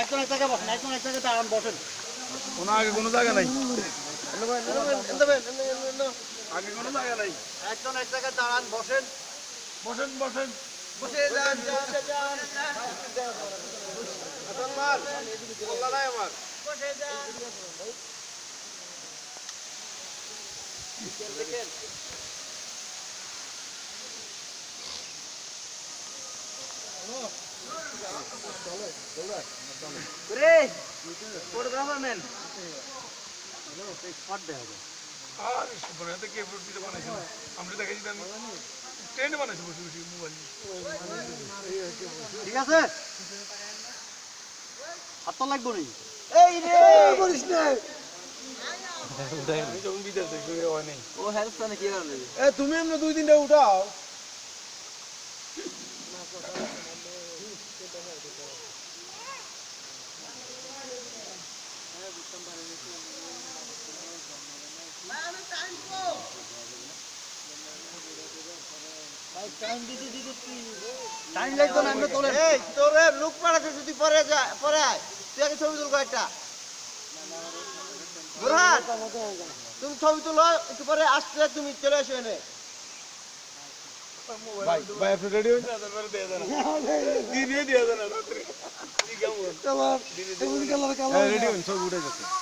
একজন এক জায়গায় বসেন, একজন এক জায়গায় দাঁড়ান বসেন। কোনো আগে কোনো জায়গা নাই, আগে কোনো জায়গা নাই। একজন এক জায়গায় দাঁড়ান বসেন। বসেন বসেন। বসে যান, বসে যান। হাসান মার, মোল্লা নাই আমার। বসে যান। দেখেন রে ফটোগ্রাফার ম্যান শট দেওয়া যায়। আর সুবহান এত কে ভিডিও বানাইছেন? আমরা দেখাইছি আমি ট্রেন্ড বানাইছি বসে বসে মোবাইল নিয়ে। ঠিক আছে, হাত তো লাগবো নি। এই রে করিস না, আমি যখন বিদেশ দেখি হয় নাই। ও হেল্প টানে কি করবে? এ তুমি এমনি 2-3টা উঠাও। টাইম লাগতো না, আমরা তোলেন। এই তোরে লুক পাড়াতে যদি পরে যায়, পরে আয় তুই আগে ছবি তুল কয়েকটা। বুরহান তুমি ছবি তুলো, একটু পরে আসতে তুমি চলে এসো এনে। ভাই ভাই আপনি রেডি হয়েছেন? তারপরে দিয়ে দেন, দিনে দিয়ে দেন রাত্রে। কি কেমন? চলো রেডি হন, সব উঠে গেছে।